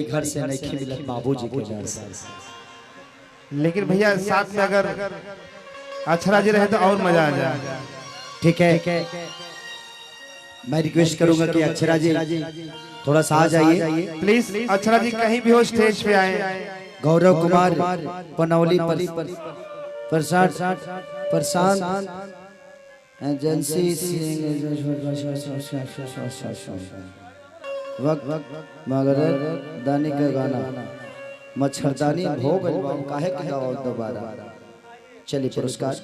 घर से नहीं मिलत बाबूजी के घर से। लेकिन भैया साथ में अगर अक्षरा जी रहे तो और मजा आ जाए। ठीक है, मैं रिक्वेस्ट करूंगा कि अक्षरा जी थोड़ा सा आ जाइए प्लीज। अक्षरा जी कहीं भी हो स्टेज पे आए। गौरव कुमार पनौली प्रशांत एजेंसी मगर दानी का गाना मच्छरदानी भोग काहे के गाओ दोबारा। चलिए पुरस्कार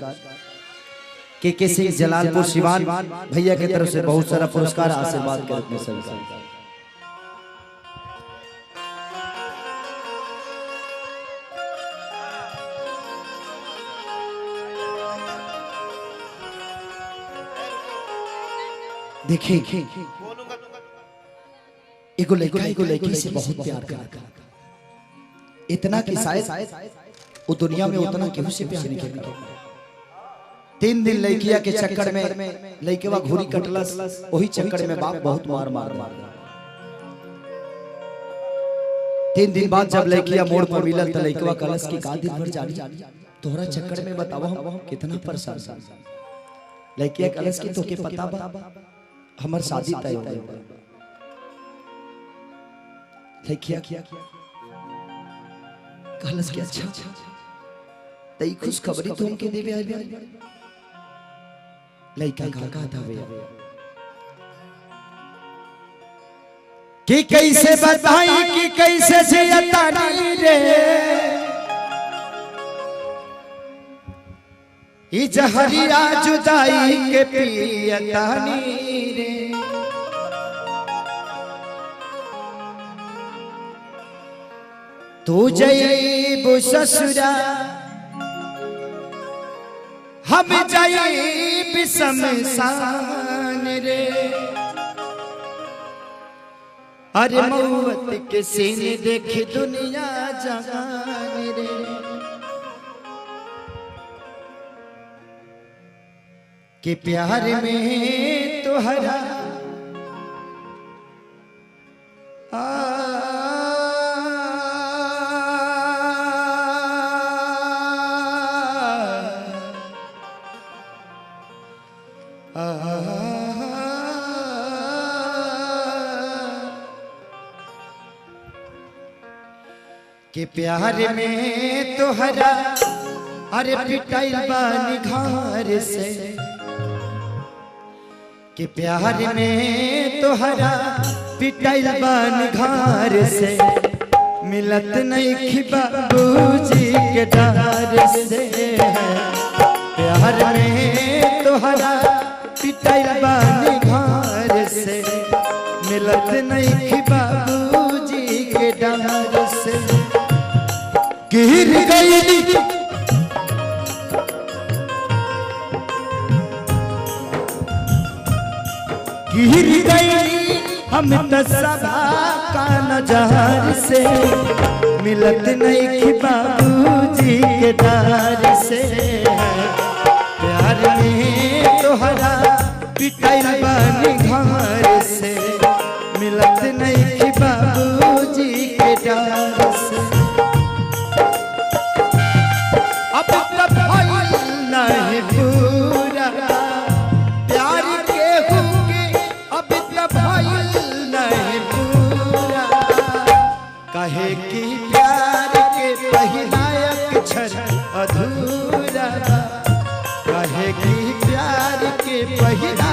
के सिंह जलालपुर सिवान भैया की तरफ से बहुत सारा पुरस्कार आशीर्वाद के रूप में सबका। देखिए एगो लड़की से बहुत प्यार करता, इतना कि शायद वो दुनिया में उतना केहू से प्यार नहीं करता। 3 दिन लड़किया के चक्कर में लड़केवा घुरी कटलस, वही चक्कर में बाप बहुत मार 3 दिन बाद जब लड़किया मोड़ पर मिलल तो लड़केवा कलश की का दिन भर जानी तोहरा चक्कर में बताओ हम कितना परेशान। लड़किया कलश की तो के पता बा हमार शादी तय हो गई। लड़किया कलश की अच्छा तई खुश खबरी तुमके देवे आइल। लड़का का था भैया कि कैसे बताई कि कैसे जियतानी रे ई जहरिया जुदाई के पियतानी रे। तू जइबू ससुरा हम जाइब शमशान रे। अरे मौत के सीने देख दुनिया जहान रे। कि प्यार में तोहरा कि प्यार में तोहरा अरे पिटाइल बानी घर से। कि प्यार में तोहरा पिटाइल बानी घर से मिलत नहीं खी बाबूजी के डर से। प्यार में तोहरा पिटाइल बानी घर से मिलत नहीं खी बाबूजी के डर से। गिर गई गिर गई हम तसबा का नजर से मिलत नहीं कि बाबूजी के डर से। प्यार में तोहरा पिटाइल बानी घर से मिलत नहीं कि बाबूजी के डर से। अब तक नहीं पूरा प्यार के हुके अब तक नहीं पूरा। कहे कि प्यार के पहिला अक्षर अधूरा। कहे कि प्यार के पहिला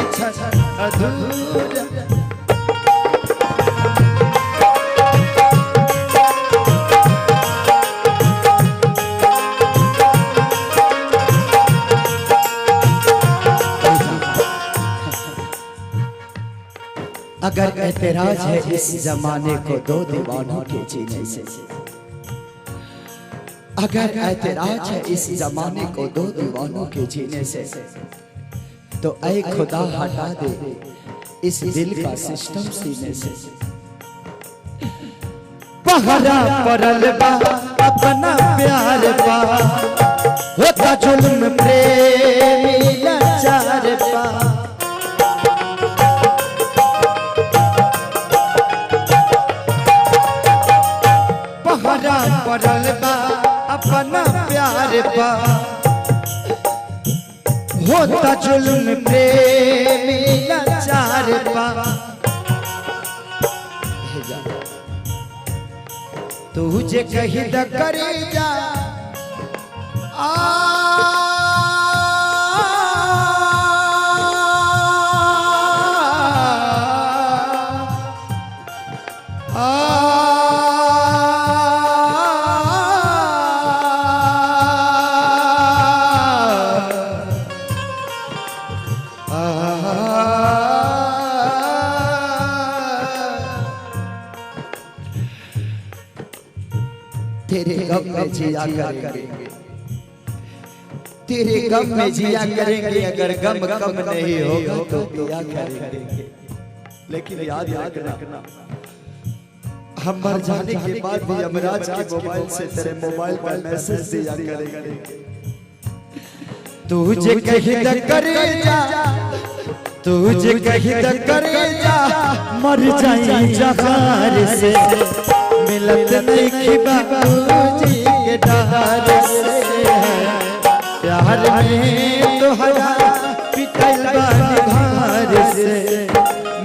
अक्षर अधूरा। अगर एतराज है इस जमाने को 2 दीवानों के जीने से। अगर एतराज है इस जमाने को 2 दीवानों के जीने से तो ऐ खुदा हटा दे इस दिल का सिस्टम सीने से। पहरा परल बा अपना प्यार पा होता जुल्म प्रेमी लाचार पा। पा होता जुल्म प्रेमी लाचार पा तुझे कही द करे जा तेरे गम में जिया करेंगे, तेरे गम में जिया करेंगे, अगर गम कम नहीं होगा तो पिया करेंगे। लेकिन याद रखना हम मर जाने के बाद भी यमराज के मोबाइल से तेरे मोबाइल पर मैसेज दिया करेंगे। तुझे कहीं न करे जा, तुझे कहीं न करे जा, मर जाए जहार से मिलत नहीं बाबूजी के डार से। प्यार में तोहरा पिटल बार से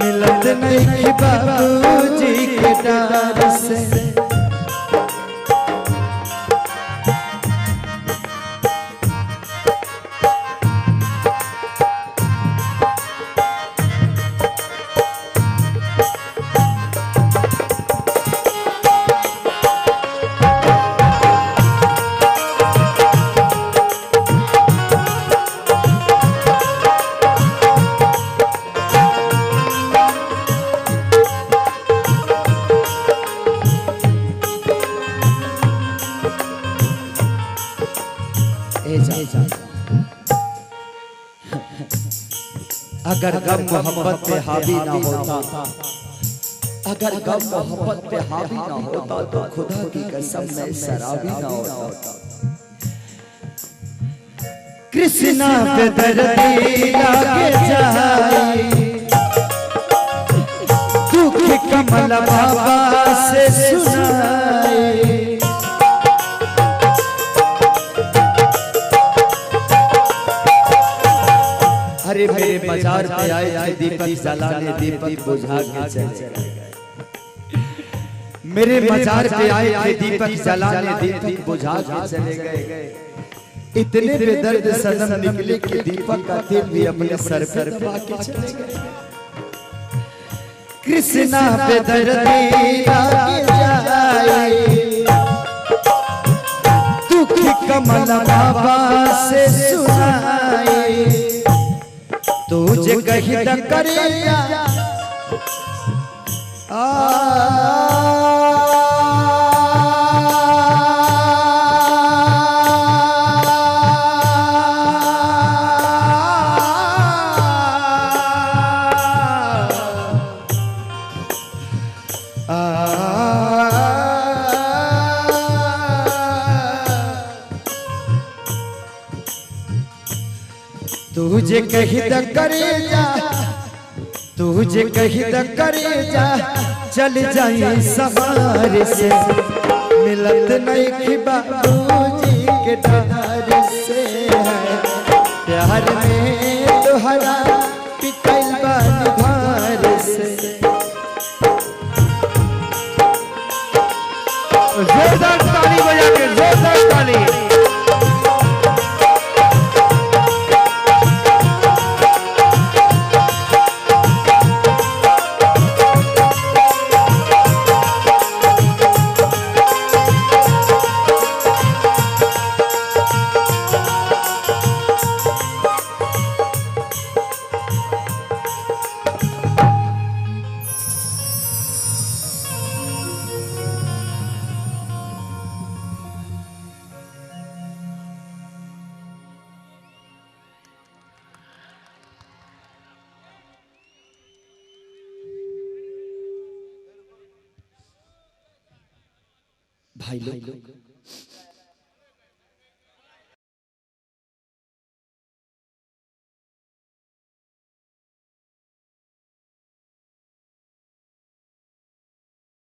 मिलत नहीं बाबूजी के डार से। अगर गम मोहब्बत पे हावी ना होता, अगर गम मोहब्बत पे हावी ना होता तो खुदा की कसम मैं शराबी ना होता। कृष्णा पे दर्दी लागे जाए, दुख कमल बाबा से सुनाए। अरे मेरे बाजार पे आए थे दीपक जलाने, दीपक बुझा के चले गए। मेरे बाजार पे आए थे दीपक जलाने, दीपक बुझा के चले गए। इतने बेदर्द सनम निकले कि दीपक का दिल भी अपने सर पर पाके चले गए। कृष्णा पे दर्दी लागे जाए, दुख कमल बाबा से सुनाए। तुझे कहीं न करेगा तुझे कहीं न करे जा, तुझे कहीं न करे जा, चल जाए सवार से मिलत नहीं बाबूजी के डार से। प्यार में तोहरा पिटल बार से। जोरदार ताली बजा के, जोरदार ताली। भाई लोग